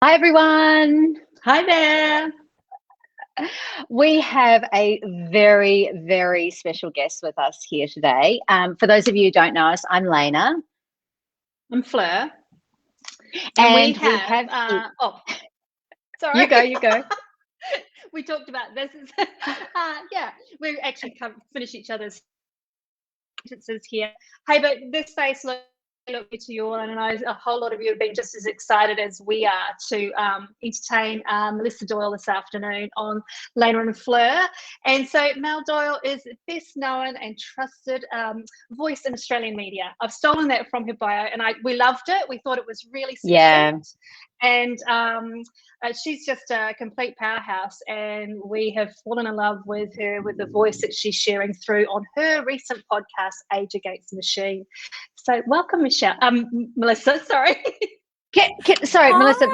Hi, everyone. Hi there. We have a very, very special guest with us here today. For those of you who don't know us, I'm Lena. I'm Fleur. And And we have, sorry. you go. We talked about this. Yeah, we actually finish each other's sentences here. Hey, but this space look good to you all, and I know a whole lot of you have been just as excited as we are to entertain Melissa Doyle this afternoon on Lena and Fleur. And so Mel Doyle is best known and trusted voice in Australian media. I've stolen that from her bio, and we loved it. We thought it was really succinct. Yeah. And she's just a complete powerhouse, and we have fallen in love with her, with the voice that she's sharing through on her recent podcast, Age Against the Machine. So welcome, Melissa, sorry. Sorry, Melissa,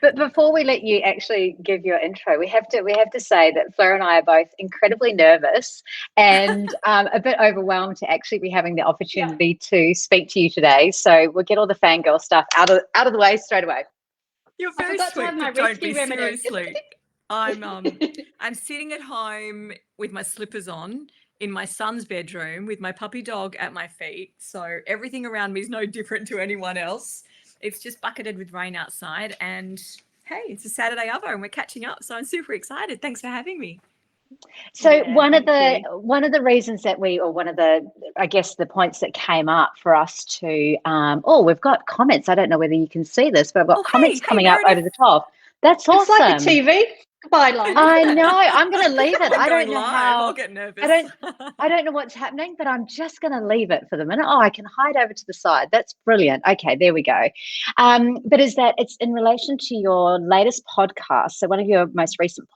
but before we let you actually give your intro, we have to say that Fleur and I are both incredibly nervous and a bit overwhelmed to actually be having the opportunity to speak to you today. So we'll get all the fangirl stuff out of the way straight away. You're very sweet, but don't be seriously. I'm sitting at home with my slippers on in my son's bedroom with my puppy dog at my feet. So everything around me is no different to anyone else. It's just bucketed with rain outside, and hey, it's a Saturday arvo and we're catching up. So I'm super excited. Thanks for having me. So one of the reasons that I guess the points that came up for us to, we've got comments. I don't know whether you can see this, but I've got comments coming up over the top. That's awesome. It's like a TV byline. I know. I'm going to leave it. I don't know how. I'll get nervous. I don't know what's happening, but I'm just going to leave it for the minute. Oh, I can hide over to the side. That's brilliant. Okay, there we go. But it's in relation to your latest podcast. So one of your most recent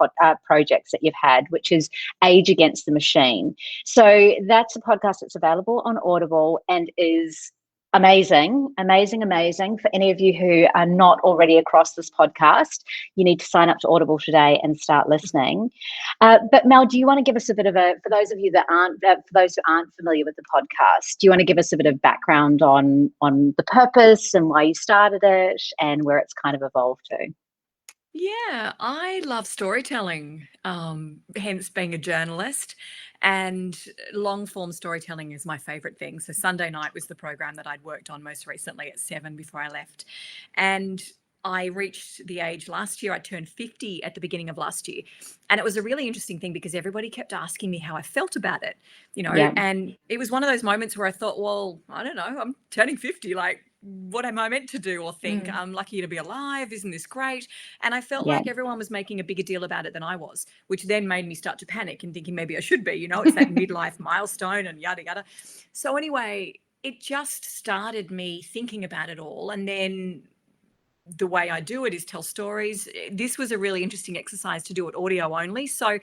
projects that you've had, which is Age Against the Machine. So that's a podcast that's available on Audible and is amazing. For any of you who are not already across this podcast, you need to sign up to Audible today and start listening. But Mel, do you want to give us a bit of for those of you that aren't, for those who aren't familiar with the podcast, do you want to give us a bit of background on the purpose and why you started it and where it's kind of evolved to? Yeah, I love storytelling, hence being a journalist, and long form storytelling is my favorite thing. So Sunday night was the program that I'd worked on most recently at 7 before I left. And I reached the age last year, I turned 50 at the beginning of last year. And it was a really interesting thing because everybody kept asking me how I felt about it, and it was one of those moments where I thought, well, I don't know, I'm turning 50, like, what am I meant to do or think? I'm lucky to be alive. Isn't this great? And I felt like everyone was making a bigger deal about it than I was, which then made me start to panic and thinking maybe I should be, it's that midlife milestone and yada, yada. So anyway, it just started me thinking about it all. And then the way I do it is tell stories. This was a really interesting exercise to do it audio only. So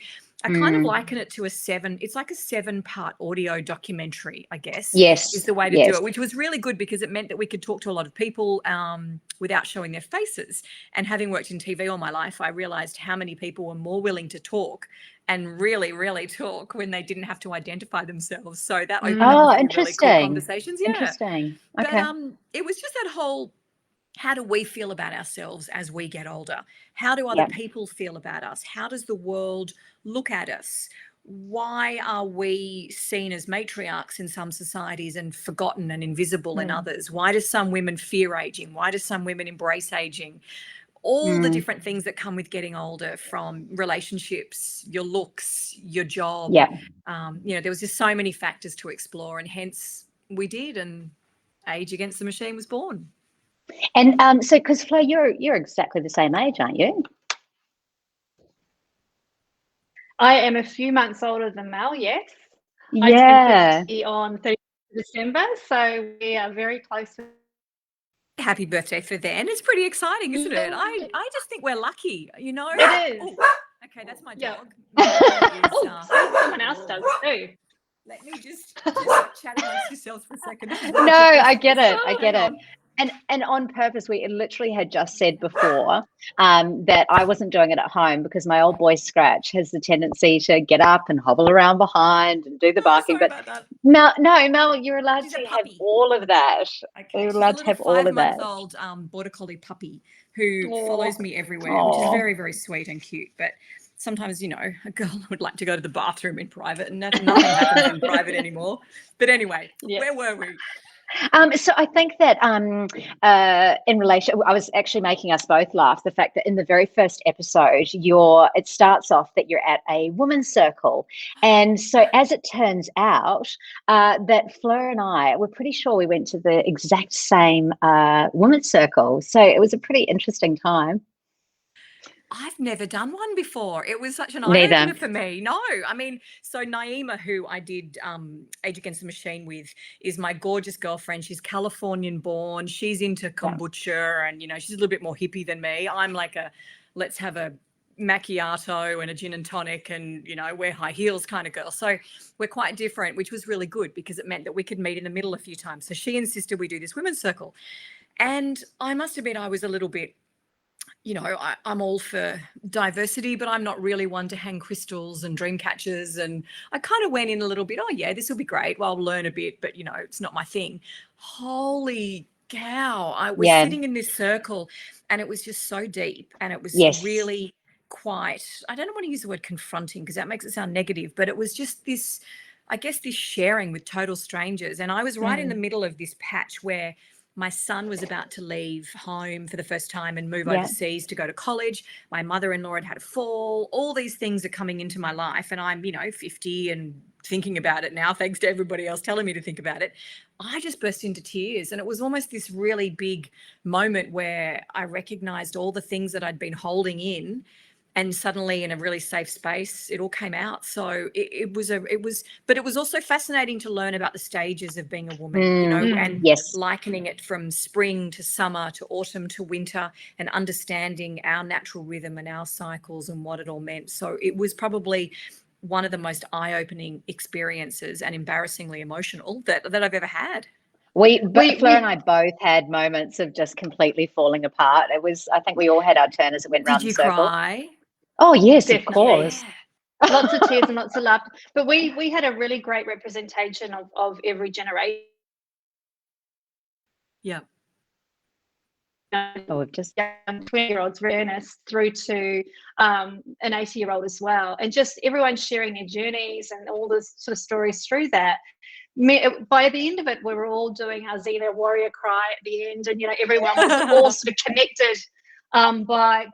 I kind of liken it to it's like a 7-part audio documentary, I guess. Yes. Is the way to do it, which was really good because it meant that we could talk to a lot of people without showing their faces. And having worked in TV all my life, I realized how many people were more willing to talk and really, really talk when they didn't have to identify themselves. So that opened up really cool conversations. Yeah. Interesting. Okay. But it was just that whole, how do we feel about ourselves as we get older? How do other people feel about us? How does the world look at us? Why are we seen as matriarchs in some societies and forgotten and invisible in others? Why do some women fear aging? Why do some women embrace aging? All the different things that come with getting older, from relationships, your looks, your job. Yeah. There was just so many factors to explore, and hence we did, and Age Against the Machine was born. And so, because Flo, you're exactly the same age, aren't you? I am a few months older than Mel, yes. Yeah. I turned 50 on 30th December, so we are very close. Happy birthday for then. It's pretty exciting, isn't it? I just think we're lucky, It is. Oh, okay, that's my dog. Someone else does too. Let me just chat amongst yourselves for a second. No, I get it. And on purpose, we literally had just said before that I wasn't doing it at home because my old boy Scratch has the tendency to get up and hobble around behind and do the barking. But Mel, you're allowed to have all of that. Okay, you're allowed to have all of that. 5-month-old border collie puppy who Aw. follows me everywhere, which is Aw. very, very sweet and cute. But sometimes, you know, a girl would like to go to the bathroom in private, and nothing happens in private anymore. But anyway, Yeah. where were we? So I think that in relation, I was actually making us both laugh. The fact that in the very first episode, it starts off that you're at a women's circle, and so as it turns out, that Fleur and I were pretty sure we went to the exact same women's circle. So it was a pretty interesting time. I've never done one before. It was such an Neither. eye-opener for me. No, I mean, so Naima, who I did Age Against the Machine with, is my gorgeous girlfriend. She's Californian born. She's into kombucha and, you know, she's a little bit more hippie than me. I'm like let's have a macchiato and a gin and tonic and, you know, wear high heels kind of girl. So we're quite different, which was really good because it meant that we could meet in the middle a few times. So she insisted we do this women's circle. And I must admit, I was a little bit, you know, I'm all for diversity, but I'm not really one to hang crystals and dream catchers. And I kind of went in a little bit, oh, yeah, this will be great. Well, I'll learn a bit, but, you know, it's not my thing. Holy cow. I was sitting in this circle and it was just so deep. And it was really quite, I don't want to use the word confronting because that makes it sound negative, but it was just this, I guess, this sharing with total strangers. And I was right in the middle of this patch where my son was about to leave home for the first time and move overseas to go to college. My mother-in-law had a fall. All these things are coming into my life. And I'm, you know, 50 and thinking about it now, thanks to everybody else telling me to think about it. I just burst into tears. And it was almost this really big moment where I recognized all the things that I'd been holding in. And suddenly in a really safe space, it all came out. So but it was also fascinating to learn about the stages of being a woman, you know, and likening it from spring to summer to autumn to winter and understanding our natural rhythm and our cycles and what it all meant. So it was probably one of the most eye-opening experiences and embarrassingly emotional that I've ever had. Fleur and I both had moments of just completely falling apart. I think we all had our turn as it went round the circle. Did you cry? Oh, yes, Definitely. of course. Yeah. Lots of tears and lots of laughter. But we had a really great representation of every generation. Yeah. Oh, just young 20-year-olds, very earnest, through to an 80-year-old as well. And just everyone sharing their journeys and all the sort of stories through that. By the end of it, we were all doing our Xena warrior cry at the end, and, you know, everyone was all sort of connected by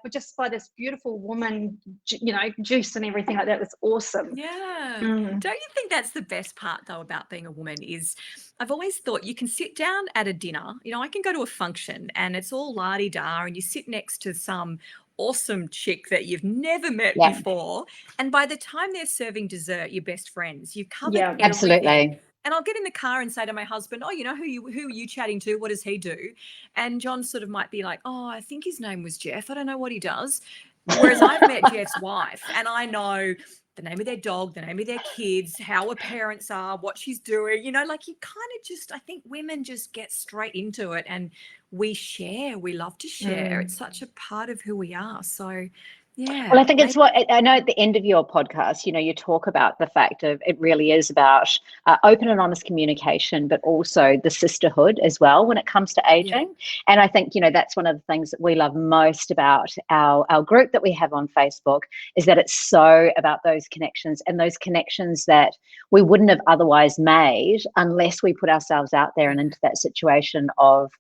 this beautiful woman, you know, juice and everything like that. It was awesome. Yeah. Don't you think that's the best part though about being a woman is I've always thought you can sit down at a dinner, you know, I can go to a function and it's all la-di-da and you sit next to some awesome chick that you've never met before, and by the time they're serving dessert, you're best friends. You've covered everything. Absolutely. And I'll get in the car and say to my husband, oh, you know, who are you chatting to? What does he do? And John sort of might be like, oh, I think his name was Jeff. I don't know what he does. Whereas I've met Jeff's wife and I know the name of their dog, the name of their kids, how her parents are, what she's doing, you know, like you kind of just, I think women just get straight into it and we love to share. It's such a part of who we are. So yeah. Well, I think it's what I know at the end of your podcast, you know, you talk about the fact of it really is about open and honest communication, but also the sisterhood as well when it comes to aging. Yeah. And I think, you know, that's one of the things that we love most about our group that we have on Facebook is that it's so about those connections and those connections that we wouldn't have otherwise made unless we put ourselves out there and into that situation of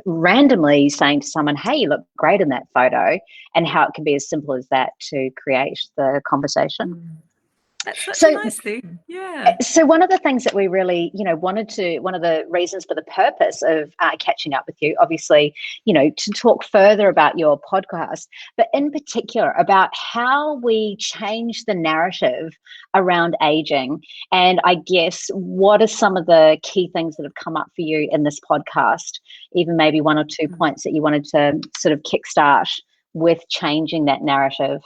randomly saying to someone, hey, you look great in that photo, and how it can be as simple as that to create the conversation. That's such a nice thing. Yeah. So one of the things that we really, you know, one of the reasons for the purpose of catching up with you, obviously, you know, to talk further about your podcast, but in particular about how we change the narrative around aging. And I guess what are some of the key things that have come up for you in this podcast, even maybe one or two points that you wanted to sort of kickstart with changing that narrative?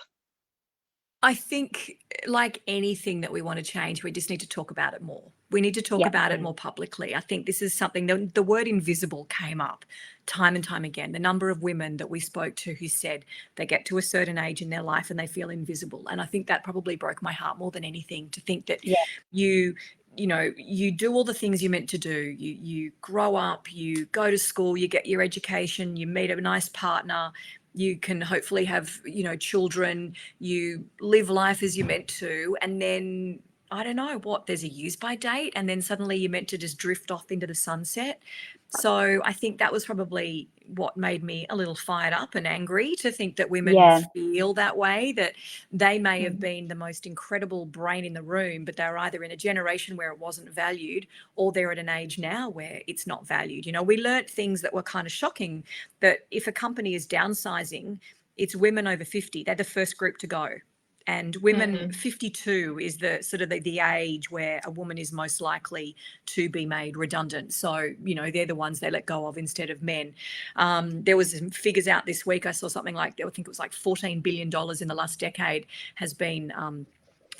I think like anything that we want to change, we just need to talk about it more. We need to talk about it more publicly. I think this is something, the word invisible came up time and time again. The number of women that we spoke to who said they get to a certain age in their life and they feel invisible. And I think that probably broke my heart more than anything, to think that you know, you do all the things you're meant to do. You grow up, you go to school, you get your education, you meet a nice partner, you can hopefully have, children, you live life as you're meant to, and then I don't know what, there's a use by date, and then suddenly you're meant to just drift off into the sunset. So I think that was probably what made me a little fired up and angry, to think that women feel that way, that they may have been the most incredible brain in the room, but they're either in a generation where it wasn't valued, or they're at an age now where it's not valued. We learnt things that were kind of shocking, that if a company is downsizing, it's women over 50. They're the first group to go. And women 52 is the sort of the age where a woman is most likely to be made redundant. So, they're the ones they let go of instead of men. There was some figures out this week. I saw something like, I think it was like $14 billion in the last decade has been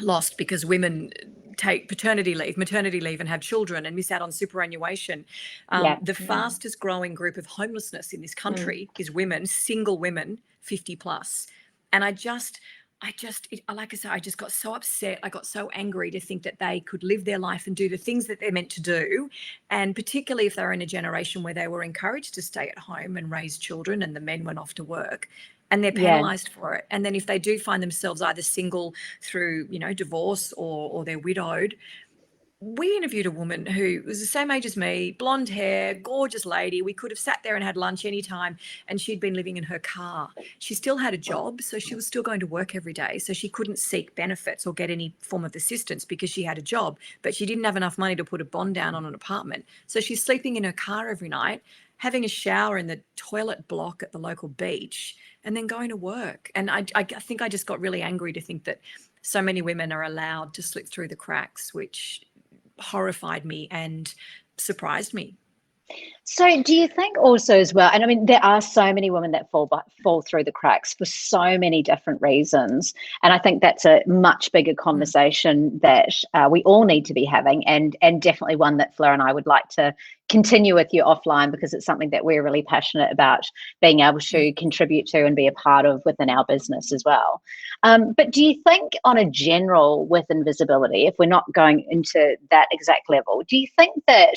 lost because women take paternity leave, maternity leave, and have children and miss out on superannuation. The fastest growing group of homelessness in this country is women, single women, 50 plus. And like I said, I just got so upset. I got so angry to think that they could live their life and do the things that they're meant to do. And particularly if they're in a generation where they were encouraged to stay at home and raise children, and the men went off to work, and they're penalised for it. And then if they do find themselves either single through, divorce, or they're widowed. We interviewed a woman who was the same age as me, blonde hair, gorgeous lady. We could have sat there and had lunch anytime, and she'd been living in her car. She still had a job, so she was still going to work every day. So she couldn't seek benefits or get any form of assistance because she had a job, but she didn't have enough money to put a bond down on an apartment. So she's sleeping in her car every night, having a shower in the toilet block at the local beach, and then going to work. And I think I just got really angry to think that so many women are allowed to slip through the cracks, which horrified me and surprised me. So do you think also as well, and I mean, there are so many women that fall through the cracks for so many different reasons. And I think that's a much bigger conversation that we all need to be having, and definitely one that Fleur and I would like to continue with you offline, because it's something that we're really passionate about being able to contribute to and be a part of within our business as well. But do you think on a general with invisibility, if we're not going into that exact level, do you think that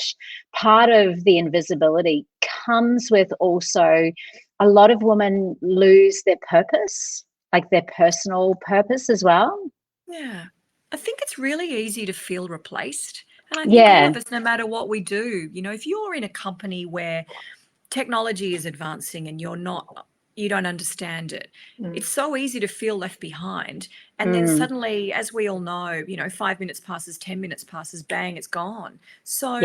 part of the invisibility comes with also a lot of women lose their purpose, like their personal purpose as well? Yeah, I think it's really easy to feel replaced. And I think all of us, no matter what we do, if you're in a company where technology is advancing and you don't understand it, it's so easy to feel left behind. And then suddenly, as we all know, 5 minutes passes, 10 minutes passes, bang, it's gone. So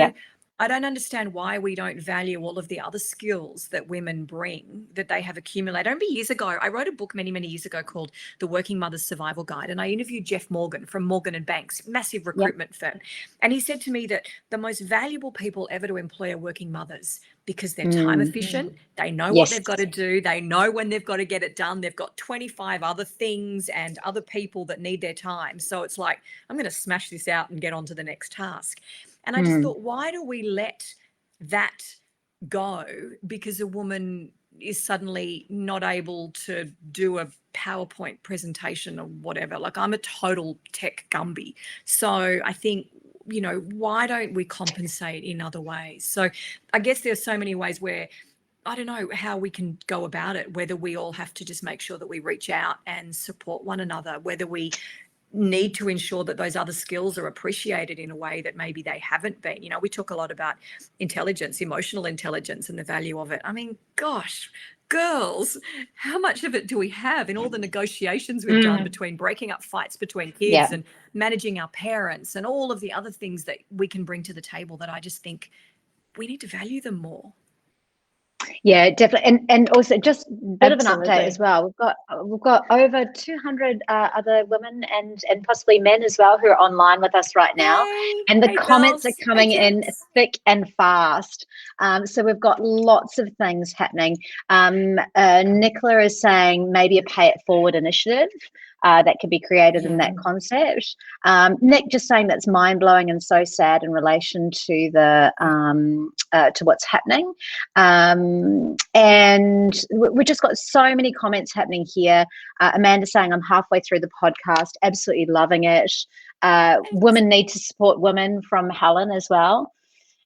I don't understand why we don't value all of the other skills that women bring, that they have accumulated. I remember years ago, I wrote a book many, many years ago called The Working Mother's Survival Guide, and I interviewed Jeff Morgan from Morgan and Banks, massive recruitment firm. And he said to me that the most valuable people ever to employ are working mothers, because they're time efficient. They know what they've got to do. They know when they've got to get it done. They've got 25 other things and other people that need their time. So it's like, I'm going to smash this out and get on to the next task. And I just thought, why do we let that go because a woman is suddenly not able to do a PowerPoint presentation or whatever? Like, I'm a total tech Gumby. So I think, why don't we compensate in other ways? So I guess there's so many ways where I don't know how we can go about it, whether we all have to just make sure that we reach out and support one another, whether we need to ensure that those other skills are appreciated in a way that maybe they haven't been. We talk a lot about intelligence, emotional intelligence, and the value of it. I mean, gosh, girls, how much of it do we have in all the negotiations we've done between breaking up fights between kids and managing our parents and all of the other things that we can bring to the table, that I just think we need to value them more. Yeah, definitely. And also just a bit of an update as well. We've got over 200 other women and possibly men as well who are online with us right now. And the comments are coming in thick and fast. So we've got lots of things happening. Nicola is saying maybe a pay it forward initiative that could be created in that concept. Nick just saying that's mind blowing and so sad in relation to the to what's happening. And we've just got so many comments happening here. Amanda saying I'm halfway through the podcast, absolutely loving it. Women need to support women, from Helen as well.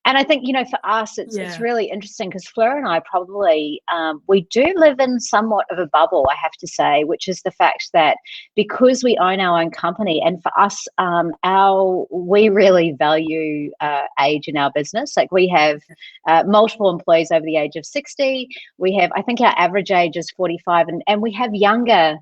And I think, for us, it's Yeah. really interesting because Fleur and I probably, we do live in somewhat of a bubble, I have to say, which is the fact that because we own our own company, and for us, we really value age in our business. Like, we have multiple employees over the age of 60. We have, I think our average age is 45, and we have younger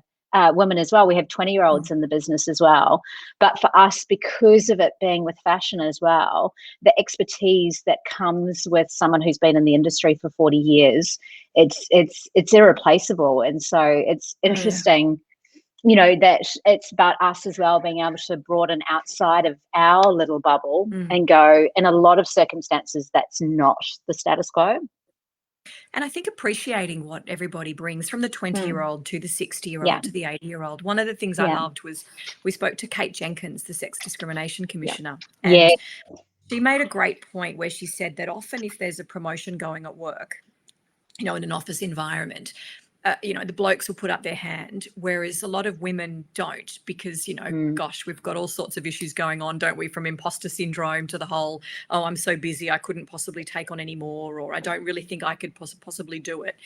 women as well. We have 20-year-olds in the business as well. But for us, because of it being with fashion as well, the expertise that comes with someone who's been in the industry for 40 years, it's irreplaceable. And so it's interesting, that it's about us as well being able to broaden outside of our little bubble and go, in a lot of circumstances, that's not the status quo. And I think appreciating what everybody brings, from the 20-year-old to the 60-year-old Yeah. to the 80-year-old. One of the things I loved was we spoke to Kate Jenkins, the Sex Discrimination Commissioner. And she made a great point where she said that often if there's a promotion going at work, in an office environment, the blokes will put up their hand, whereas a lot of women don't, because, gosh, we've got all sorts of issues going on, don't we? From imposter syndrome to the whole, oh, I'm so busy, I couldn't possibly take on any more, or I don't really think I could possibly do it.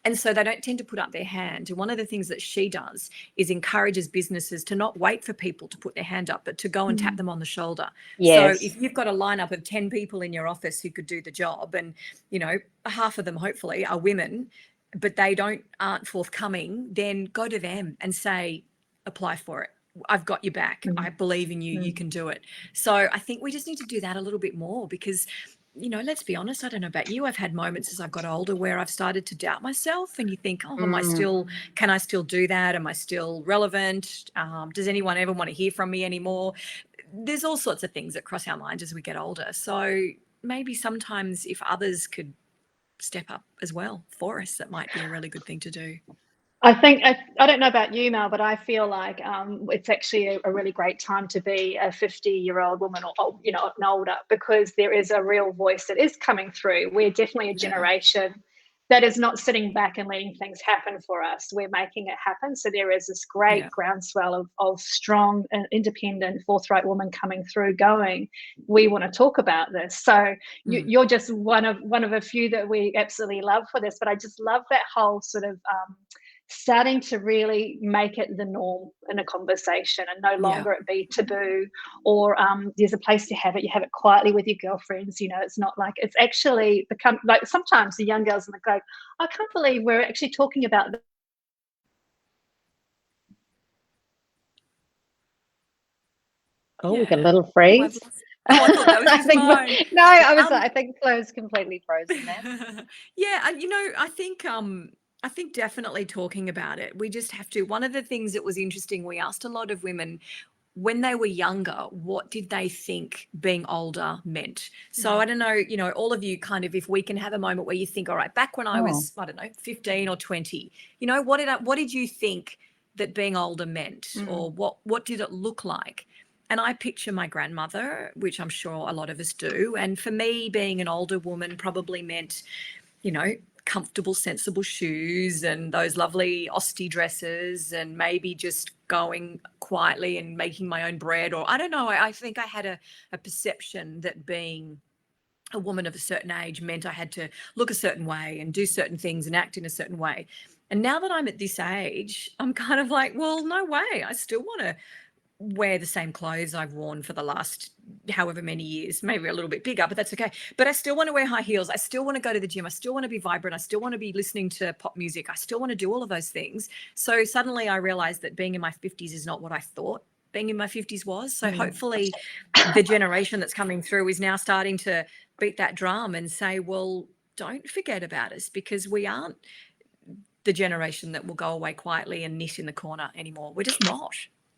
And so they don't tend to put up their hand. And one of the things that she does is encourages businesses to not wait for people to put their hand up, but to go and tap them on the shoulder. Yes. So if you've got a lineup of 10 people in your office who could do the job, and, half of them hopefully are women, but they aren't forthcoming, then go to them and say, apply for it. I've got your back. I believe in you. You can do it. So I think we just need to do that a little bit more because, let's be honest, I don't know about you. I've had moments as I've got older where I've started to doubt myself, and you think, oh, can I still do that? Am I still relevant? Does anyone ever want to hear from me anymore? There's all sorts of things that cross our minds as we get older. So maybe sometimes if others could step up as well for us, that might be a really good thing to do. I think, I don't know about you, Mel, but I feel like it's actually a really great time to be a 50-year-old woman or and older, because there is a real voice that is coming through. We're definitely a generation that is not sitting back and letting things happen for us. We're making it happen. So there is this great groundswell of strong, independent, forthright women coming through going, we want to talk about this. So you're just one of a few that we absolutely love for this. But I just love that whole sort of starting to really make it the norm in a conversation, and no longer it be taboo, or there's a place to have it. You have it quietly with your girlfriends. It's not like, it's actually become like, sometimes the young girls in the go, I can't believe we're actually talking about this. Oh, we got a little freeze. Oh, I thought that was his phone. No, I think Flo's completely frozen there. Yeah, and I think definitely talking about it. We just have to. One of the things that was interesting, we asked a lot of women when they were younger, what did they think being older meant? So I don't know, all of you kind of, if we can have a moment where you think, all right, back when I was, I don't know, 15 or 20, what did you think that being older meant, or what did it look like? And I picture my grandmother, which I'm sure a lot of us do. And for me, being an older woman probably meant, comfortable, sensible shoes and those lovely Austie dresses, and maybe just going quietly and making my own bread, or I don't know. I think I had a perception that being a woman of a certain age meant I had to look a certain way and do certain things and act in a certain way. And now that I'm at this age, I'm kind of like, well, no way. I still want to wear the same clothes I've worn for the last however many years, maybe a little bit bigger, but that's okay. But I still want to wear high heels. I still want to go to the gym. I still want to be vibrant. I still want to be listening to pop music. I still want to do all of those things. So suddenly I realized that being in my 50s is not what I thought being in my 50s was. So hopefully the generation that's coming through is now starting to beat that drum and say, well, don't forget about us, because we aren't the generation that will go away quietly and knit in the corner anymore. We're just not.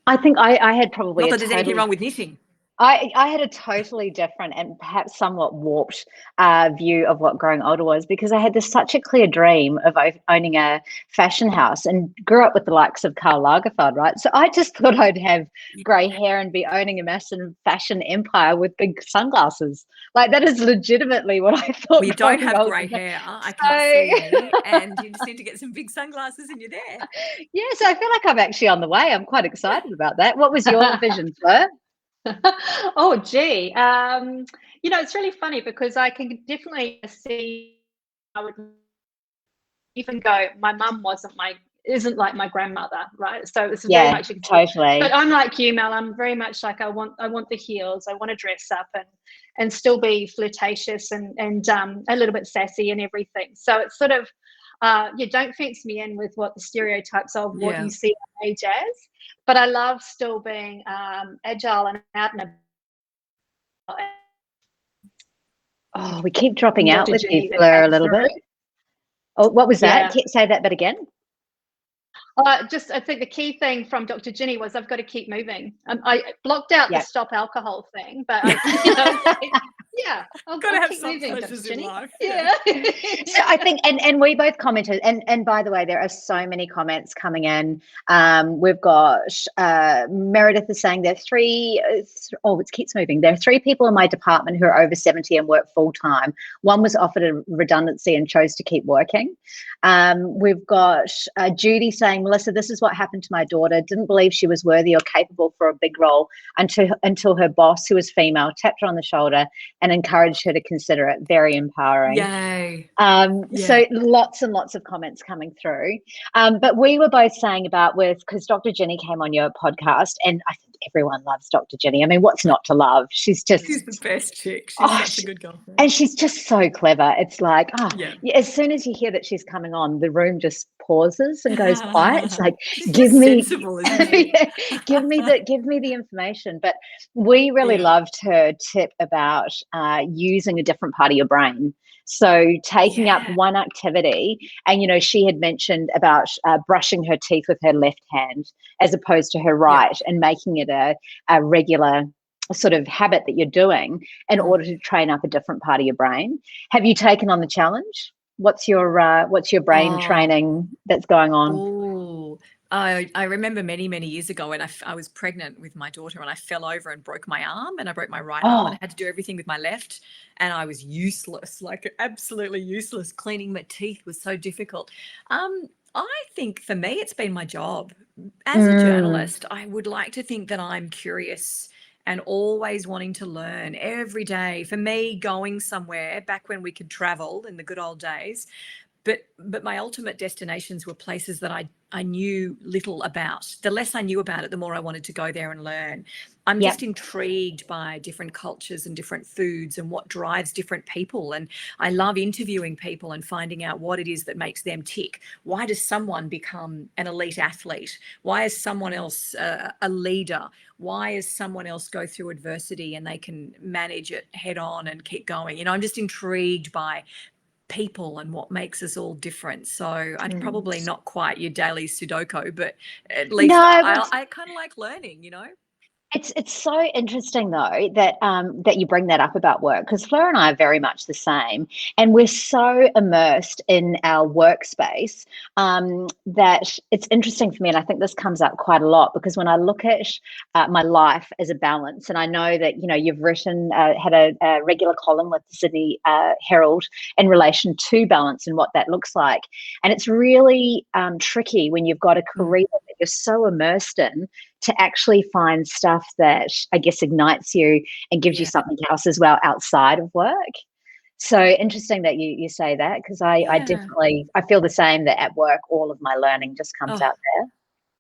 I think I had probably not that there's anything wrong with knitting. I had a totally different and perhaps somewhat warped view of what growing older was, because I had such a clear dream of owning a fashion house and grew up with the likes of Karl Lagerfeld, right? So I just thought I'd have grey hair and be owning a massive fashion empire with big sunglasses. Like, that is legitimately what I thought. Well, you don't have grey hair. I can't see you. And you just need to get some big sunglasses and you're there. Yeah, so I feel like I'm actually on the way. I'm quite excited about that. What was your vision, Fleur? Oh, gee. It's really funny because I can definitely see, I would even go, my mum isn't like my grandmother, right? So it's very Yeah, much, totally. but I'm like you, Mel. I'm very much like, I want the heels. I want to dress up and still be flirtatious and a little bit sassy and everything. So it's sort of, don't fence me in with what the stereotypes of what you see on age as. But I love still being agile and out and about. Oh, we keep dropping out Dr. with you, Jenny that Fleur, a came little through. bit. Oh, what was that? Yeah. Say that bit again. I think the key thing from Dr. Jenny was, I've got to keep moving. I blocked out the Yeah. stop alcohol thing, but I'll Gotta have keep some moving, Dr. pleasures in Jenny. life. Yeah. So I think, and we both commented, and by the way, there are so many comments coming in. We've got Meredith is saying there are three. Oh, it keeps moving. There are 3 people in my department who are over 70 and work full time. One was offered a redundancy and chose to keep working. We've got Judy saying, Melissa, this is what happened to my daughter. Didn't believe she was worthy or capable for a big role until her boss, who was female, tapped her on the shoulder and encouraged her to consider it. Very empowering. Yay. So lots and lots of comments coming through. But we were both saying about because Dr. Jenny came on your podcast, and I think everyone loves Dr. Jenny. I mean, what's not to love? She's the best chick. She's such a good girlfriend. And she's just so clever. It's like, Yeah. as soon as you hear that she's coming on, the room just pauses and goes quiet. It's like, She's give just me, sensible, isn't she? give me the information. But we really loved her tip about using a different part of your brain. So taking up one activity, and she had mentioned about brushing her teeth with her left hand as opposed to her right, and making it a regular sort of habit that you're doing in order to train up a different part of your brain. Have you taken on the challenge? What's your brain training that's going on? Oh, I remember many, many years ago when I was pregnant with my daughter, and I fell over and broke my arm, and I broke my right arm, and I had to do everything with my left, and I was useless, like absolutely useless. Cleaning my teeth was so difficult. I think for me, it's been my job. As a journalist, I would like to think that I'm curious and always wanting to learn every day. For me, going somewhere back when we could travel in the good old days, but my ultimate destinations were places that I knew little about. The less I knew about it, the more I wanted to go there and learn. I'm just intrigued by different cultures and different foods and what drives different people. And I love interviewing people and finding out what it is that makes them tick. Why does someone become an elite athlete? Why is someone else a leader? Why is someone else go through adversity and they can manage it head on and keep going? I'm just intrigued by people and what makes us all different. So I'd probably not quite your daily Sudoku, but at least I kind of like learning, It's so interesting though that you bring that up about work, because Fleur and I are very much the same, and we're so immersed in our workspace that it's interesting for me, and I think this comes up quite a lot, because when I look at my life as a balance, and I know that you've written had a regular column with the Sydney Herald in relation to balance and what that looks like, and it's really tricky when you've got a career that you're so immersed in to actually find stuff that I guess ignites you and gives you something else as well outside of work. So interesting that you say that, because I definitely feel the same, that at work all of my learning just comes out there.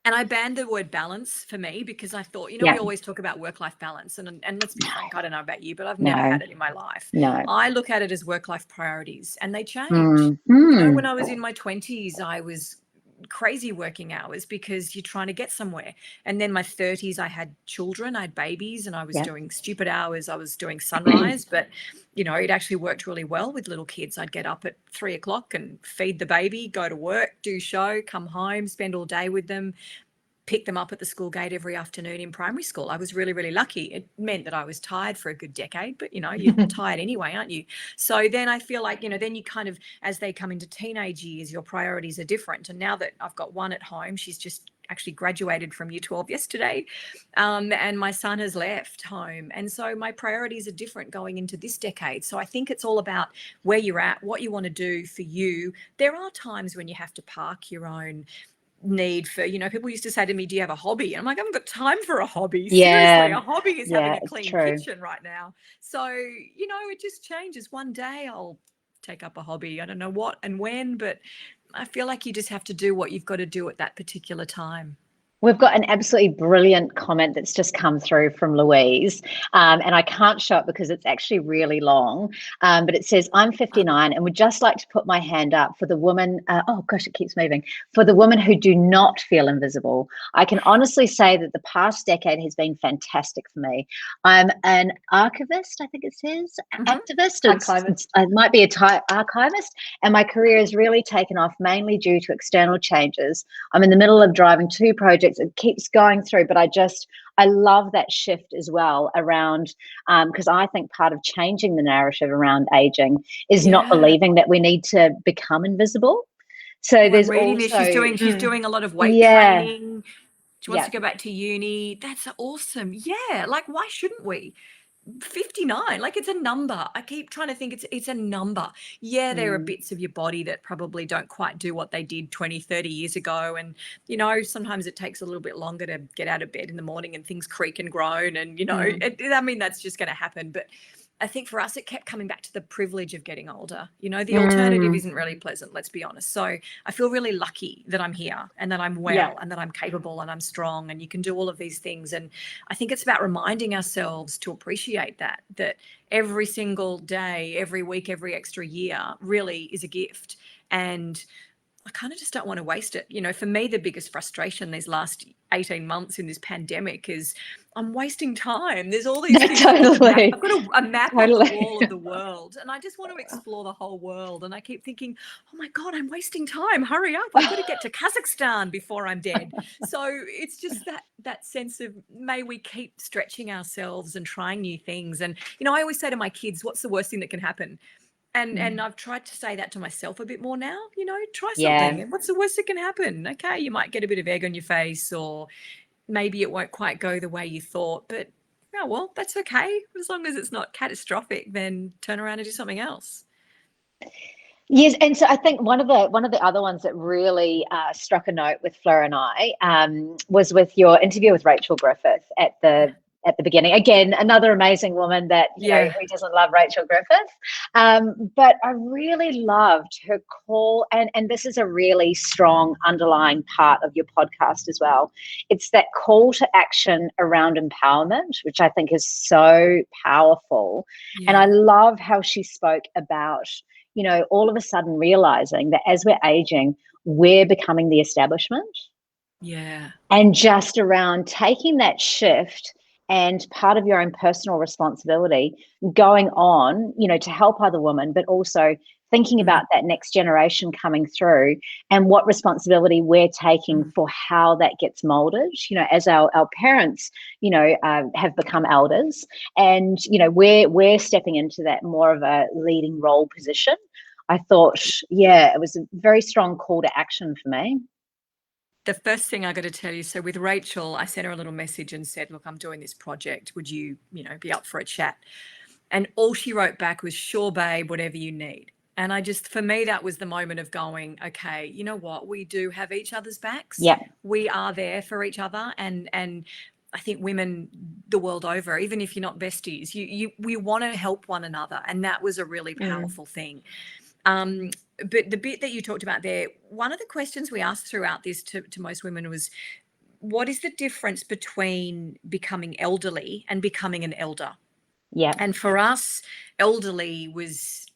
And I banned the word balance for me, because I thought, we always talk about work-life balance, and let's be frank, I don't know about you, but I've never had it in my life. No. I look at it as work-life priorities, and they change. When I was in my 20s, I was crazy working hours because you're trying to get somewhere. And then my 30s, I had children, I had babies, and I was doing stupid hours. I was doing sunrise, but it actually worked really well with little kids. I'd get up at 3 o'clock and feed the baby, go to work, do show, come home, spend all day with them, pick them up at the school gate every afternoon in primary school. I was really, really lucky. It meant that I was tired for a good decade, but you're tired anyway, aren't you? So then I feel like, then you kind of, as they come into teenage years, your priorities are different. And now that I've got one at home, she's just actually graduated from year 12 yesterday, and my son has left home. And so my priorities are different going into this decade. So I think it's all about where you're at, what you want to do for you. There are times when you have to park your own need for, people used to say to me, do you have a hobby? And I'm like, I haven't got time for a hobby. Yeah. Seriously, a hobby is having a it's clean true. kitchen right now. So, it just changes. One day I'll take up a hobby. I don't know what and when, but I feel like you just have to do what you've got to do at that particular time. We've got an absolutely brilliant comment that's just come through from Louise, and I can't show it because it's actually really long, but it says, I'm 59 and would just like to put my hand up for the woman, oh gosh, it keeps moving, for the women who do not feel invisible. I can honestly say that the past decade has been fantastic for me. I'm an archivist, I think it says, activist. It might be a archivist, and my career has really taken off mainly due to external changes. I'm in the middle of driving 2 projects. It keeps going through, but I love that shift as well around, because I think part of changing the narrative around aging is not believing that we need to become invisible. So there's reading also this. She's doing a lot of weight training. She wants to go back to uni. That's awesome. Yeah, like why shouldn't we? 59, like it's a number. I keep trying to think it's a number. Yeah, there are bits of your body that probably don't quite do what they did 20, 30 years ago. And, sometimes it takes a little bit longer to get out of bed in the morning and things creak and groan. And, that's just going to happen. But I think for us, it kept coming back to the privilege of getting older. The alternative isn't really pleasant, let's be honest. So I feel really lucky that I'm here and that I'm well and that I'm capable and I'm strong and you can do all of these things. And I think it's about reminding ourselves to appreciate that every single day, every week, every extra year really is a gift. And I kind of just don't want to waste it. For me, the biggest frustration these last 18 months in this pandemic is I'm wasting time. There's all these things. Totally. I've got a map on the wall of the world and I just want to explore the whole world. And I keep thinking, oh my God, I'm wasting time. Hurry up. I've got to get to Kazakhstan before I'm dead. So it's just that sense of may we keep stretching ourselves and trying new things. And, I always say to my kids, what's the worst thing that can happen? And I've tried to say that to myself a bit more now, try something. And what's the worst that can happen? Okay, you might get a bit of egg on your face or maybe it won't quite go the way you thought, but oh, well, that's okay. As long as it's not catastrophic, then turn around and do something else. Yes, and so I think one of the other ones that really struck a note with Fleur and I was with your interview with Rachel Griffith at the beginning. Again, another amazing woman that who doesn't love Rachel Griffith. But I really loved her call, and this is a really strong underlying part of your podcast as well. It's that call to action around empowerment, which I think is so powerful. And I love how she spoke about all of a sudden realizing that as we're aging, we're becoming the establishment. Yeah. And just around taking that shift and part of your own personal responsibility going on, to help other women, but also thinking about that next generation coming through and what responsibility we're taking for how that gets molded, as our parents, have become elders and, we're stepping into that more of a leading role position. I thought, it was a very strong call to action for me. The first thing I got to tell you, so with Rachel, I sent her a little message and said, look, I'm doing this project. Would you, be up for a chat? And all she wrote back was, sure, babe, whatever you need. And for me, that was the moment of going, okay, you know what? We do have each other's backs. Yeah. We are there for each other. And I think women the world over, even if you're not besties, we want to help one another. And that was a really powerful thing. But the bit that you talked about there, one of the questions we asked throughout this to most women was, what is the difference between becoming elderly and becoming an elder? Yeah. And for us, elderly was,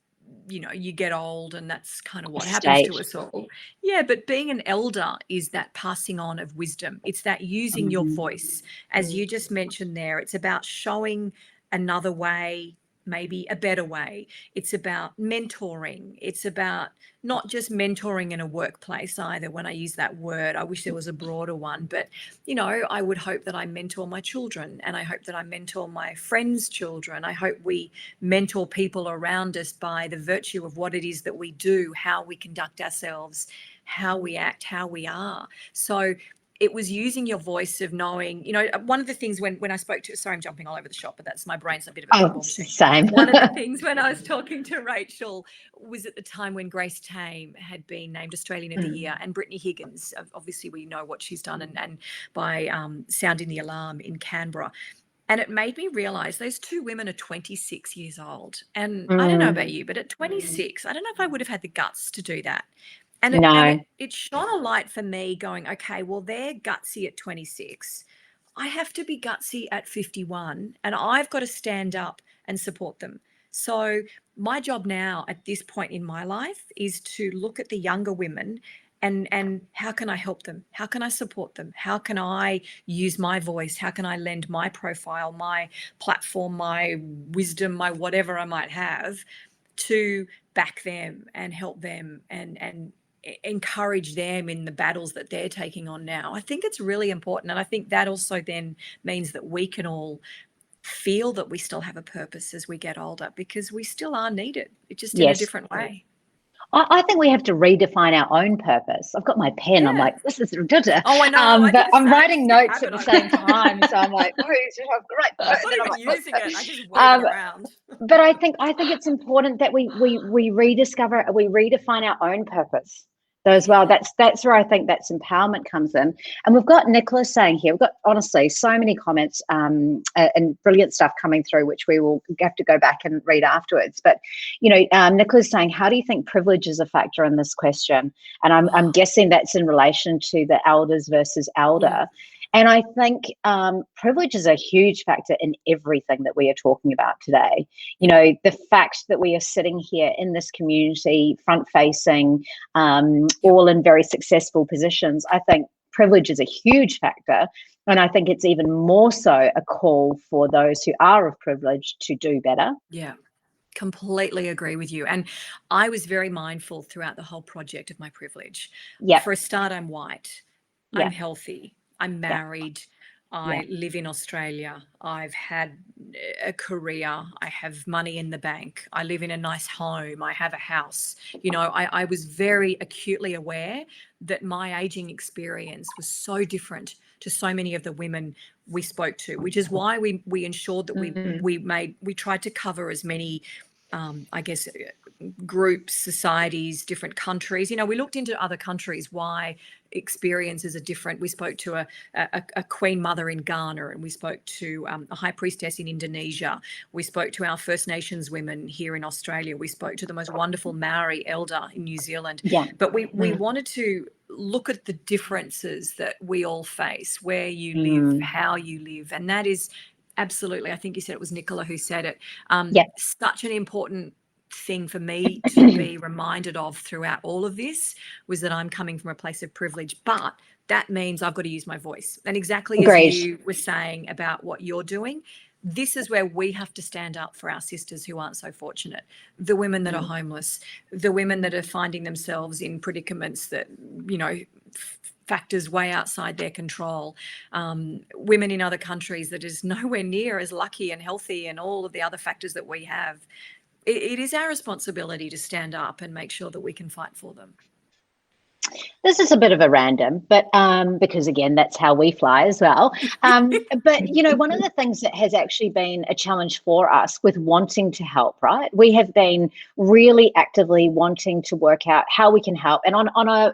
you get old and that's kind of what happens to us all. Yeah, but being an elder is that passing on of wisdom. It's that using your voice. As you just mentioned there, it's about showing another way, maybe a better way. It's about mentoring. It's about not just mentoring in a workplace either. When I use that word, I wish there was a broader one, but I would hope that I mentor my children and I hope that I mentor my friends' children. I hope we mentor people around us by the virtue of what it is that we do, how we conduct ourselves, how we act, how we are. So it was using your voice of knowing, one of the things when I spoke to, sorry, I'm jumping all over the shop, but that's my brain's a bit of a pinball machine. Same. One of the things when I was talking to Rachel was at the time when Grace Tame had been named Australian of the Year, and Brittany Higgins, obviously we know what she's done, and by sounding the alarm in Canberra. And it made me realize those two women are 26 years old. And I don't know about you, but at 26, I don't know if I would have had the guts to do that. And it shone a light for me going, okay, well, they're gutsy at 26. I have to be gutsy at 51, and I've got to stand up and support them. So my job now at this point in my life is to look at the younger women and how can I help them? How can I support them? How can I use my voice? How can I lend my profile, my platform, my wisdom, my whatever I might have to back them and help them and encourage them in the battles that they're taking on now? I think it's really important. And I think that also then means that we can all feel that we still have a purpose as we get older, because we still are needed, just in a different way. I think we have to redefine our own purpose. I've got my pen. Yeah. I'm like, this is ridiculous. Oh, I know. But I'm writing notes at the same time. So I'm like, oh, great. I'm not even using it. I just wave it around. But I think it's important that we rediscover, we redefine our own purpose though as well. That's where I think that's empowerment comes in. And we've got Nicholas saying here, we've got honestly so many comments and brilliant stuff coming through, which we will have to go back and read afterwards. But Nicholas saying, how do you think privilege is a factor in this question? And I'm guessing that's in relation to the elders versus elder. And I think privilege is a huge factor in everything that we are talking about today. The fact that we are sitting here in this community, front-facing, all in very successful positions, I think privilege is a huge factor. And I think it's even more so a call for those who are of privilege to do better. Yeah. Completely agree with you. And I was very mindful throughout the whole project of my privilege. Yeah. For a start, I'm white. I'm healthy. I'm married. I live in Australia. I've had a career. I have money in the bank. I live in a nice home. I have a house. I was very acutely aware that my aging experience was so different to so many of the women we spoke to, which is why we ensured that we tried to cover as many groups, societies, different countries. We looked into other countries, why experiences are different. We spoke to a queen mother in Ghana, and we spoke to a high priestess in Indonesia. We spoke to our First Nations women here in Australia. We spoke to the most wonderful Maori elder in New Zealand. But we wanted to look at the differences that we all face, where you live, how you live. And that is absolutely, I think you said it was Nicola who said it, such an important thing for me to be reminded of throughout all of this, was that I'm coming from a place of privilege, but that means I've got to use my voice. And exactly as you were saying about what you're doing, this is where we have to stand up for our sisters who aren't so fortunate, the women that are homeless, the women that are finding themselves in predicaments that, factors way outside their control, women in other countries that is nowhere near as lucky and healthy, and all of the other factors that we have. It is our responsibility to stand up and make sure that we can fight for them. This is a bit of a random, but because again, that's how we fly as well. But one of the things that has actually been a challenge for us with wanting to help, right? We have been really actively wanting to work out how we can help, and on a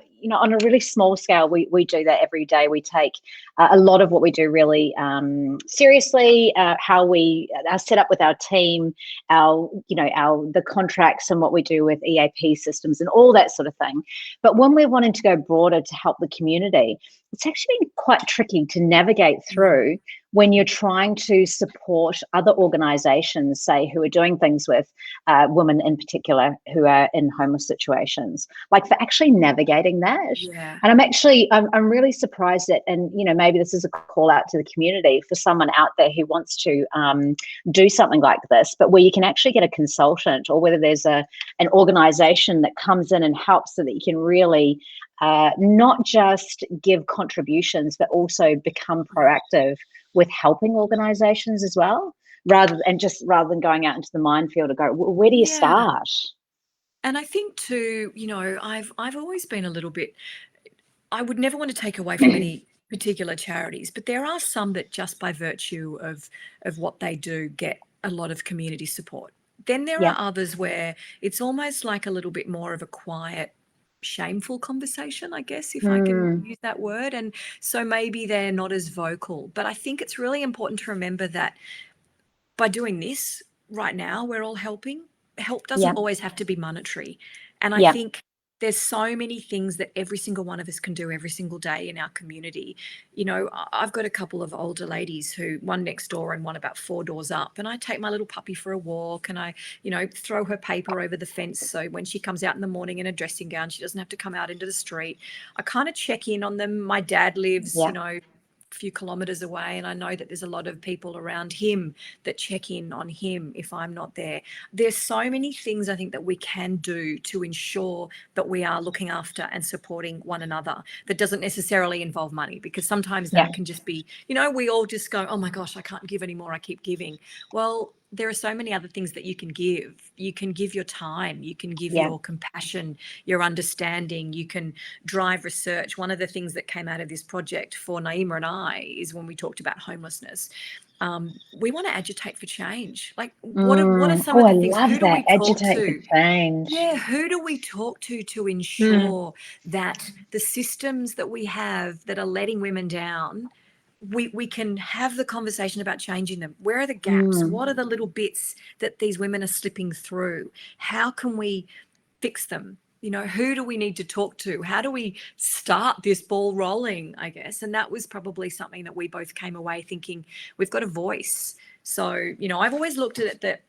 really small scale, we do that every day. We take a lot of what we do really seriously. How we are set up with our team, the contracts, and what we do with EAP systems and all that sort of thing. But when we're wanting to go broader to help the community, it's actually been quite tricky to navigate through when you're trying to support other organizations, say, who are doing things with women in particular who are in homeless situations, like for actually navigating that. And I'm really surprised that, and maybe this is a call out to the community for someone out there who wants to do something like this, but where you can actually get a consultant, or whether there's an organization that comes in and helps, so that you can really not just give contributions, but also become proactive with helping organizations as well, rather than going out into the minefield to go, where do you start? And I think too, I've always been a little bit, I would never want to take away from particular charities, but there are some that just by virtue of what they do get a lot of community support. Then there Yeah. are others where it's almost like a little bit more of a quiet, shameful conversation, I guess, if I can use that word. And so maybe they're not as vocal. But I think it's really important to remember that by doing this right now, we're all helping. Help doesn't Yeah. always have to be monetary. And I Yeah. think there's so many things that every single one of us can do every single day in our community. You know, I've got a couple of older ladies who, one next door and one about 4 doors up, and I take my little puppy for a walk, and I, you know, throw her paper over the fence so when she comes out in the morning in a dressing gown, she doesn't have to come out into the street. I kind of check in on them. My dad lives, Yeah. you know, a few kilometers away, and I know that there's a lot of people around him that check in on him if I'm not there. There's so many things I think that we can do to ensure that we are looking after and supporting one another. That doesn't necessarily involve money, because sometimes that can just be, you know, we all just go, oh my gosh, I can't give anymore, I keep giving. Well, there are so many other things that you can give. You can give your time, you can give your compassion, your understanding, you can drive research. One of the things that came out of this project for Naima and I is when we talked about homelessness. We want to agitate for change. Like, what are some of the things? I love Who do we that. talk Agitate to? for change. Yeah, who do we talk to ensure that the systems that we have that are letting women down, we can have the conversation about changing them? Where are the gaps? What are the little bits that these women are slipping through? How can we fix them? You know, who do we need to talk to? How do we start this ball rolling, I guess? And that was probably something that we both came away thinking, we've got a voice. So, you know, I've always looked at it that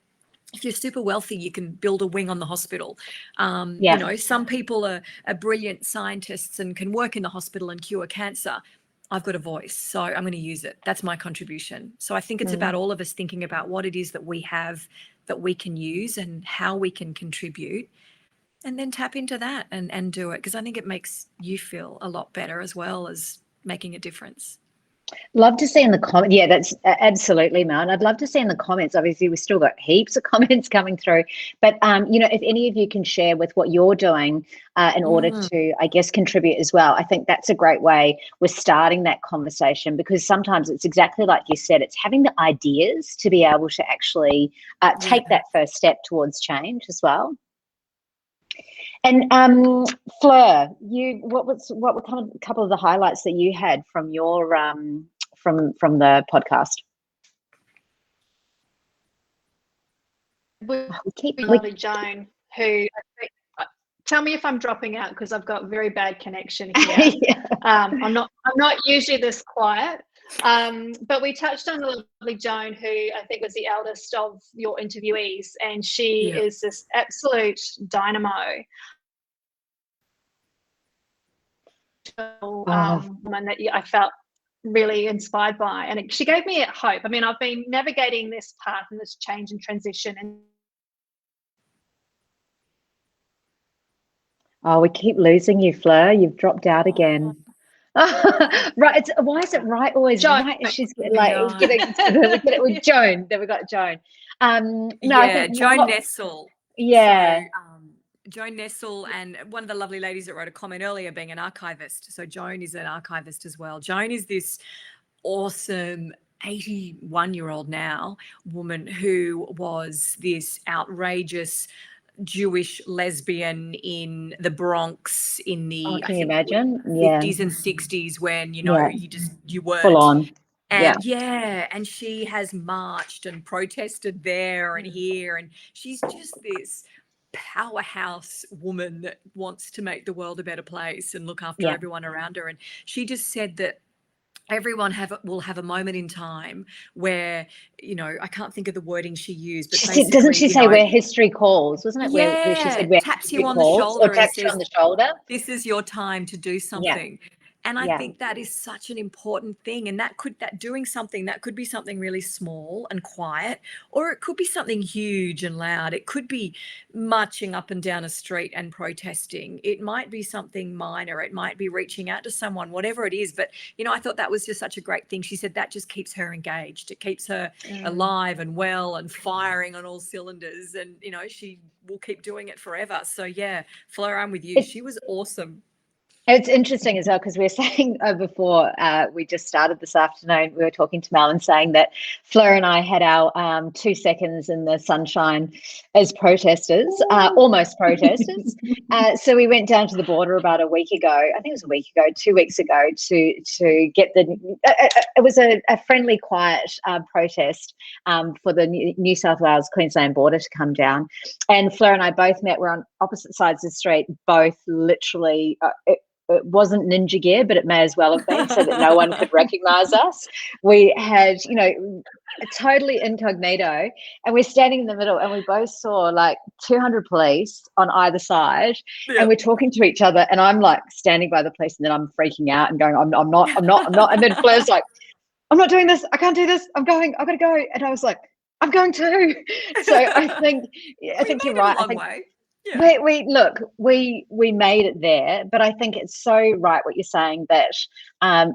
if you're super wealthy, you can build a wing on the hospital. You know, some people are brilliant scientists and can work in the hospital and cure cancer. I've got a voice, so I'm going to use it. That's my contribution. So I think it's about all of us thinking about what it is that we have that we can use and how we can contribute, and then tap into that and do it, because I think it makes you feel a lot better as well as making a difference. Love to see in the comments. Yeah, that's absolutely, Mel. And I'd love to see in the comments. Obviously, we've still got heaps of comments coming through. But, you know, if any of you can share with what you're doing in order to, I guess, contribute as well, I think that's a great way we're starting that conversation, because sometimes it's exactly like you said, it's having the ideas to be able to actually take that first step towards change as well. And Fleur, what were kind of a couple of the highlights that you had from your from the podcast? Lovely Joan, who tell me if I'm dropping out because I've got very bad connection here. I'm not usually this quiet. But we touched on the lovely Joan, who I think was the eldest of your interviewees, and she is this absolute dynamo. Woman that I felt really inspired by, and she gave me hope. I mean, I've been navigating this path and this change and transition, and we keep losing you, Fleur. You've dropped out again. Right, why is it right always Joan, right? She's like getting with Joan. There we got Joan. No, I think Joan Nessel. Yeah. So, Joan Nessel, and one of the lovely ladies that wrote a comment earlier, being an archivist. So Joan is an archivist as well. Joan is this awesome 81-year-old now woman who was this outrageous Jewish lesbian in the Bronx in the can you imagine? 50s and 60s, when you know you weren't full on. And and she has marched and protested there and here, and she's just this powerhouse woman that wants to make the world a better place and look after everyone around her. And she just said that everyone will have a moment in time where, you know, I can't think of the wording she used, but Doesn't she say where history calls? Wasn't it where she said where taps you on calls, the shoulder or taps you on the shoulder? This is your time to do something. And I think that is such an important thing. And that doing something, that could be something really small and quiet, or it could be something huge and loud. It could be marching up and down a street and protesting. It might be something minor. It might be reaching out to someone, whatever it is. But, you know, I thought that was just such a great thing. She said that just keeps her engaged. It keeps her alive and well and firing on all cylinders. And, you know, she will keep doing it forever. So, yeah, Fleur, I'm with you. She was awesome. It's interesting as well, because we were saying before we just started this afternoon, we were talking to Mel and saying that Fleur and I had our 2 seconds in the sunshine as protesters, almost protesters. So we went down to the border about a week ago. I think it was a week ago, 2 weeks ago, to get it was a friendly, quiet protest for the New South Wales Queensland border to come down. And Fleur and I both met. We're on opposite sides of the street, both literally. It wasn't ninja gear, but it may as well have been, so that no one could recognize us. We had, totally incognito, and we're standing in the middle, and we both saw like 200 police on either side, and we're talking to each other, and I'm like standing by the police, and then I'm freaking out and going, I'm not, and then Fleur's like, I'm not doing this, I can't do this, I've got to go, and I was like, I'm going too. So I think you're right. I think yeah. we made it there, but I think it's so right what you're saying, that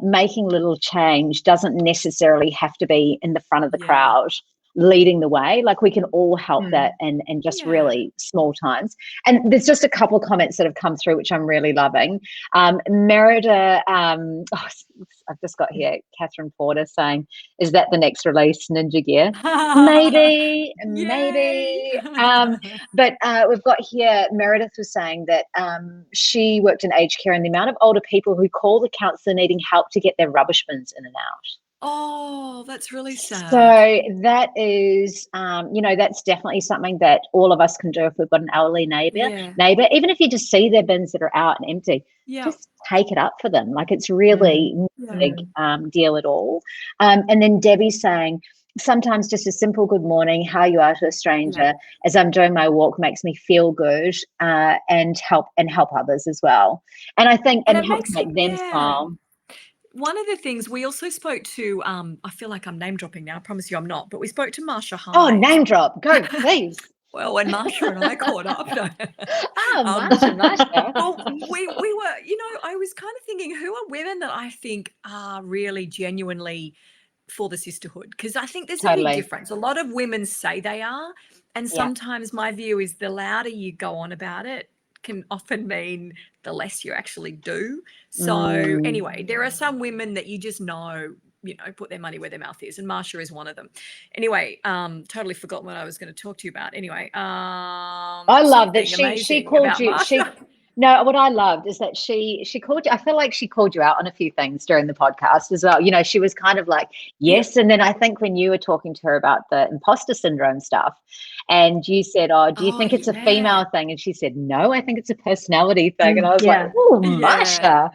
making little change doesn't necessarily have to be in the front of the crowd leading the way. Like, we can all help that and just really small times. And there's just a couple of comments that have come through which I'm really loving. Merida, I've just got here Catherine Porter saying, is that the next release, Ninja Gear? Maybe. But we've got here, Meredith was saying that she worked in aged care, and the amount of older people who call the counsellor needing help to get their rubbish bins in and out. Oh, that's really sad. So that is, that's definitely something that all of us can do if we've got an elderly neighbour, even if you just see their bins that are out and empty, just take it up for them. Like, it's really not a big deal at all. And then Debbie's saying, sometimes just a simple good morning, how you are to a stranger as I'm doing my walk makes me feel good and help others as well. And I think, and help make them smile. One of the things we also spoke to, I feel like I'm name dropping now, I promise you I'm not, but we spoke to Marsha Hyde. Oh, name drop, go please. Well, when Marsha and I caught up. Marsha. Well, we were, I was kind of thinking, who are women that I think are really genuinely for the sisterhood? Because I think there's a big difference. A lot of women say they are, and sometimes my view is the louder you go on about it can often mean the less you actually do. So anyway, there are some women that you just know, put their money where their mouth is, and Marsha is one of them. Anyway, totally forgot what I was going to talk to you about. Anyway, I love that she called you. No, what I loved is that she called you. I feel like she called you out on a few things during the podcast as well. She was kind of like, yes. And then I think when you were talking to her about the imposter syndrome stuff, and you said, do you think it's a female thing? And she said, no, I think it's a personality thing. And I was like, oh, Marsha.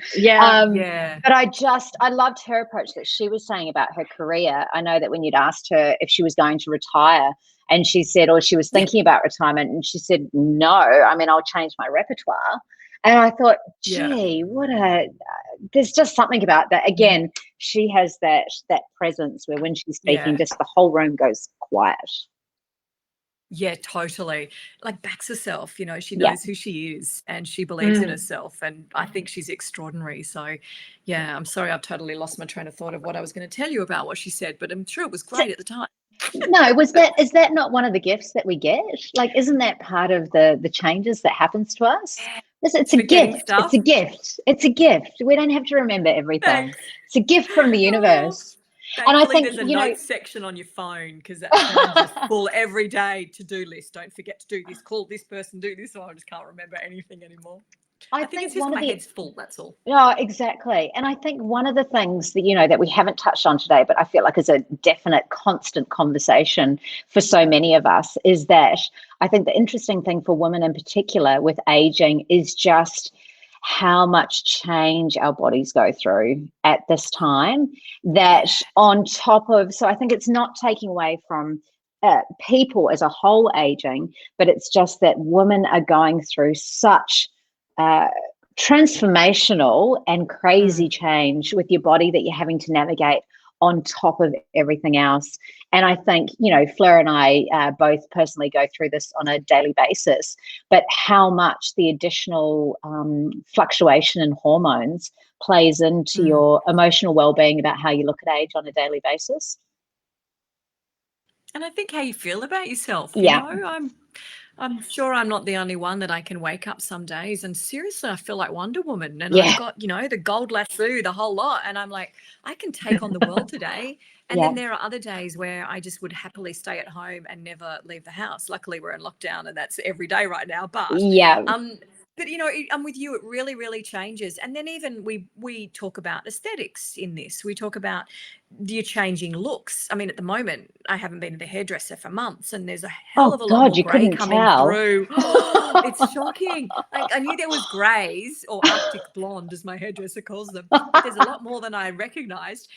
But I loved her approach that she was saying about her career. I know that when you'd asked her if she was going to retire, and she said, or she was thinking about retirement, and she said, no, I'll change my repertoire. And I thought, gee, there's just something about that. Again, she has that presence where when she's speaking, just the whole room goes quiet. Yeah, totally. Like, backs herself, she knows who she is, and she believes in herself. And I think she's extraordinary. So, I'm sorry, I've totally lost my train of thought of what I was going to tell you about what she said, but I'm sure it was great at the time. No, is that not one of the gifts that we get? Like, isn't that part of the changes that happens to us? It's a gift. It's a gift. It's a gift. We don't have to remember everything. Thanks. It's a gift from the universe. And I think there's a notes section on your phone, because that's just full every day to-do list. Don't forget to do this. Call this person. Do this. I just can't remember anything anymore. I think it's just my head's full, that's all. Yeah, exactly. And I think one of the things that, that we haven't touched on today, but I feel like is a definite constant conversation for so many of us, is that I think the interesting thing for women in particular with aging is just how much change our bodies go through at this time, that on top of, so I think it's not taking away from people as a whole aging, but it's just that women are going through such transformational and crazy change with your body that you're having to navigate on top of everything else. And I think, Fleur and I both personally go through this on a daily basis, but how much the additional fluctuation in hormones plays into your emotional well-being about how you look at age on a daily basis. And I think how you feel about yourself. I'm sure I'm not the only one that I can wake up some days and seriously, I feel like Wonder Woman and Yeah. I've got, the gold lasso, the whole lot. And I'm like, I can take on the world today. And Yeah. then there are other days where I just would happily stay at home and never leave the house. Luckily, we're in lockdown and that's every day right now. Yeah. But I'm with you. It really, really changes. And then even we talk about aesthetics in this. We talk about your changing looks. I mean, at the moment, I haven't been to the hairdresser for months, and there's a hell of a lot God, more you grey couldn't coming tell. through. It's shocking. Like I knew there was greys or Arctic blonde, as my hairdresser calls them, but there's a lot more than I recognised.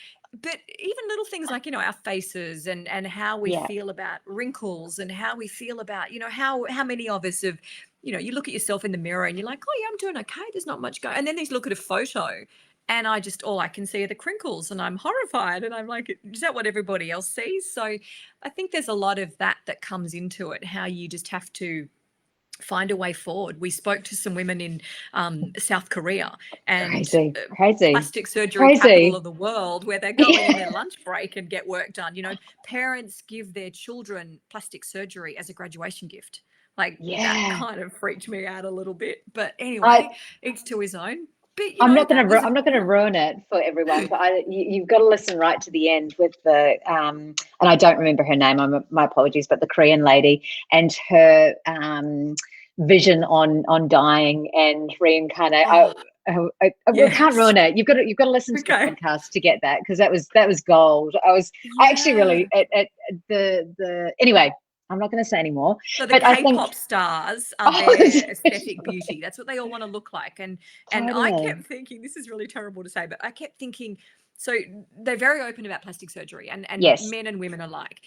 But even little things like our faces and how we Yeah. feel about wrinkles and how we feel about how many of us have you look at yourself in the mirror and you're like, oh yeah, I'm doing okay, there's not much going, and then you look at a photo and all I can see are the crinkles and I'm horrified and I'm like, is that what everybody else sees? So I think there's a lot of that comes into it, how you just have to find a way forward. We spoke to some women in South Korea and Crazy. plastic surgery capital of the world, where they go in their lunch break and get work done. Parents give their children plastic surgery as a graduation gift. Like that kind of freaked me out a little bit. But anyway, each to his own. But I'm not going to ruin it for everyone, but you've got to listen right to the end with the and I don't remember her name. My apologies, but the Korean lady and her vision on dying and reincarnate. We can't ruin it. You've got to listen to the podcast to get that, because that was gold. I actually really at the anyway. I'm not going to say anymore. So the K-pop stars are their aesthetic beauty. That's what they all want to look like. And I kept thinking, this is really terrible to say, but I kept thinking, so they're very open about plastic surgery and men and women alike.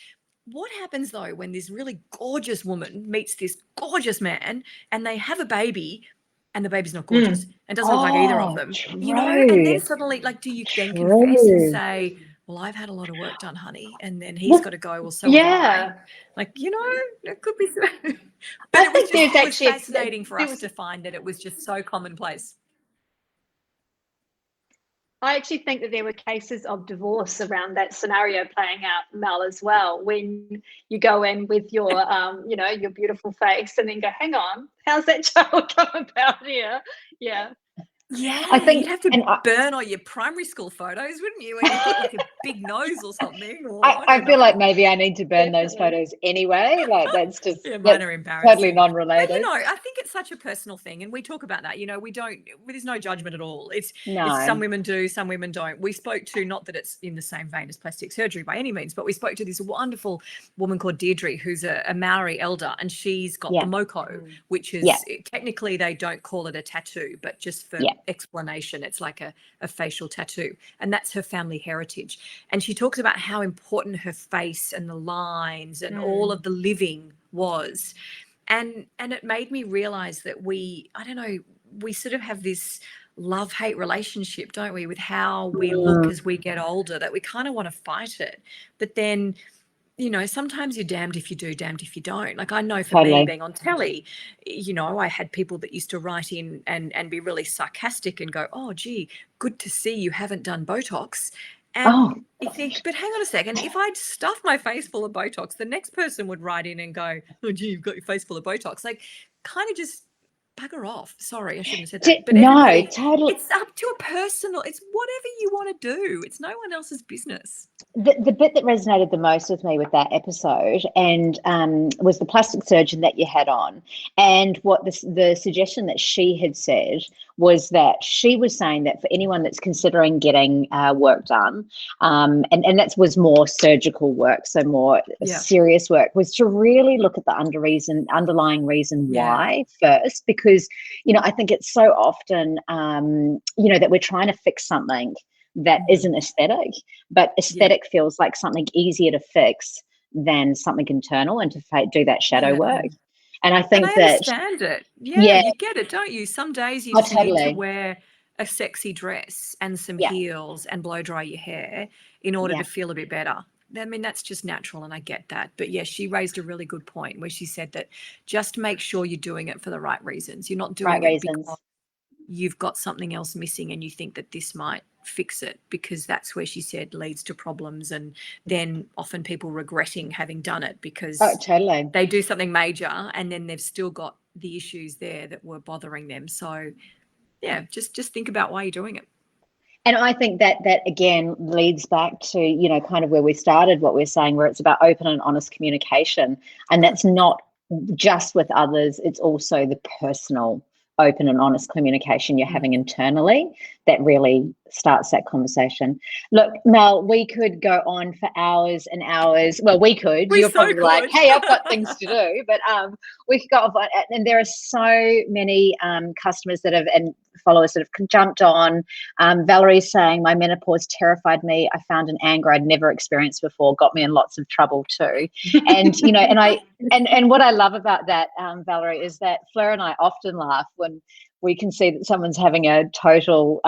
What happens though when this really gorgeous woman meets this gorgeous man and they have a baby and the baby's not gorgeous and doesn't look like either of them, and then suddenly, like, do you then confess and say, well, I've had a lot of work done, honey, and then he's got to go, well, so have I. Like, it could be but it was fascinating for us to find that it was just so commonplace. I actually think that there were cases of divorce around that scenario playing out, Mel, as well, when you go in with your your beautiful face and then go, hang on, how's that child come about here? Yeah, I think you'd have to burn all your primary school photos, wouldn't you? When you've got like a big nose or something. Or, I feel like maybe I need to burn those photos anyway. Like that's just mine are embarrassing. Totally non-related. But, I think it's such a personal thing, and we talk about that. There's no judgment at all. It's some women do, some women don't. We spoke to, not that it's in the same vein as plastic surgery by any means, but we spoke to this wonderful woman called Deirdre, who's a Maori elder, and she's got the moko, which is technically they don't call it a tattoo, but just for explanation, it's like a facial tattoo, and that's her family heritage. And she talks about how important her face and the lines and all of the living was, and it made me realize that we sort of have this love-hate relationship, don't we, with how we look as we get older, that we kind of want to fight it, but then sometimes you're damned if you do, damned if you don't. Like I know for me, being on telly, I had people that used to write in and be really sarcastic and go, oh, gee, good to see you haven't done Botox. And you think, but hang on a second, if I'd stuffed my face full of Botox, the next person would write in and go, oh, gee, you've got your face full of Botox. Like kind of just bugger off. Sorry, I shouldn't have said that. But no, totally. It's up to a personal, it's whatever you want to do. It's no one else's business. The bit that resonated the most with me with that episode and was the plastic surgeon that you had on, and what the suggestion that she had said was that she was saying that for anyone that's considering getting work done, and that was more surgical work, so more serious work, was to really look at the underlying reason why first, because I think it's so often that we're trying to fix something that isn't aesthetic, but aesthetic feels like something easier to fix than something internal, and to do that shadow work. And I think understand it. Yeah, you get it, don't you? Some days you just need to wear a sexy dress and some heels and blow dry your hair in order to feel a bit better. I mean, that's just natural, and I get that. But yeah, she raised a really good point where she said that just make sure you're doing it for the right reasons. You're not doing it because you've got something else missing and you think that this might fix it, because that's where she said leads to problems, and then often people regretting having done it because totally. they do something major and then they've still got the issues there that were bothering them. So yeah, just think about why you're doing it. And I think that again leads back to, you know, kind of where we started, what we're saying, where it's about open and honest communication. And that's not just with others, it's also the personal open and honest communication you're having internally that really starts that conversation. Look, Mel, we could go on for hours and hours. Well, we could. You're probably like, hey, I've got things to do. But we could go on. And there are so many customers that have, and followers that have jumped on. Valerie's saying, my menopause terrified me. I found an anger I'd never experienced before, got me in lots of trouble too. And, you know, and what I love about that, Valerie, is that Fleur and I often laugh when we can see that someone's having a total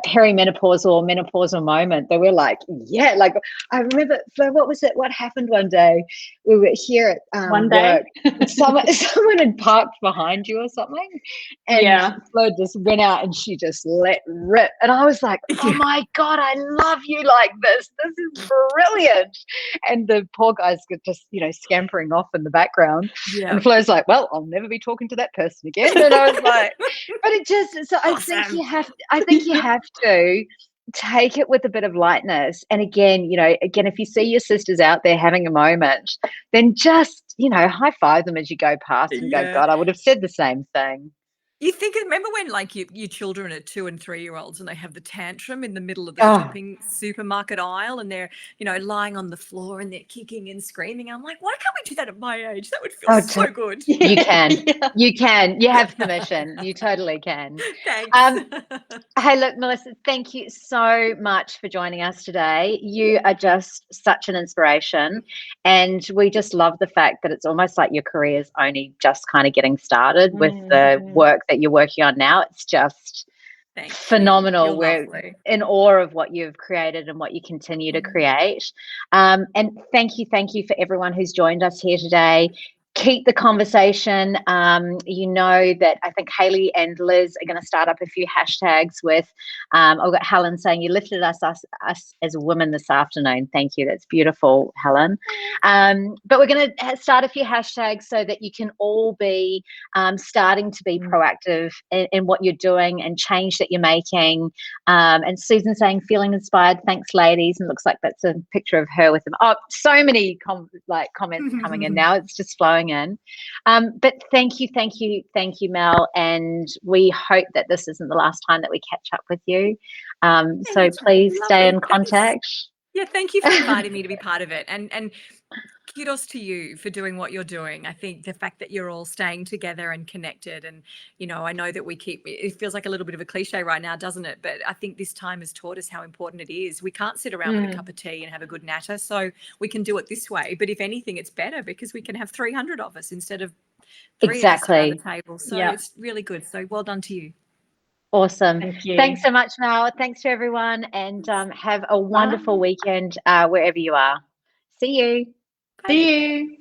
perimenopausal or menopausal moment, that we're like, yeah, like I remember, Fleur, what was it? What happened one day? We were here at one day someone had parked behind you or something, and Fleur just went out and she just let rip, and I was like, oh my God, I love you like this. This is brilliant. And the poor guys get just, you know, scampering off in the background. Yeah. And Fleur's like, well, I'll never be talking to that person again. And I was like, but it just, so I think you have to take it with a bit of lightness. And again, you know, if you see your sisters out there having a moment, then just, you know, high five them as you go past and go, God, I would have said the same thing. You think, remember when like your children are 2 and 3 year olds and they have the tantrum in the middle of the shopping supermarket aisle, and they're, you know, lying on the floor and they're kicking and screaming. I'm like, why can't we do that at my age? That would feel so good. You can. You can. You have permission. You totally can. Thanks. Hey, look, Melissa, thank you so much for joining us today. You are just such an inspiration. And we just love the fact that it's almost like your career is only just kind of getting started with the work that you're working on now. It's just phenomenal. We're in awe of what you've created and what you continue to create. And thank you for everyone who's joined us here today. Keep the conversation. You know that I think Hayley and Liz are going to start up a few hashtags with, I've got Helen saying, you lifted us as women this afternoon. Thank you. That's beautiful, Helen. But we're going to start a few hashtags so that you can all be starting to be proactive in what you're doing and change that you're making. And Susan saying, feeling inspired. Thanks, ladies. And it looks like that's a picture of her with them. Oh, so many comments coming in now. It's just flowing in. But thank you, Mel. And we hope that this isn't the last time that we catch up with you. So please stay in contact. Thank you for inviting me to be part of it. And kudos to you for doing what you're doing. I think the fact that you're all staying together and connected, and, you know, I know that it feels like a little bit of a cliche right now, doesn't it? But I think this time has taught us how important it is. We can't sit around with a cup of tea and have a good natter, so we can do it this way. But if anything, it's better because we can have 300 of us instead of 3 of us around the table. So it's really good. So well done to you. Awesome. Thank you. Thanks so much, Mel. Thanks to everyone, and have a wonderful weekend wherever you are. See you. See you.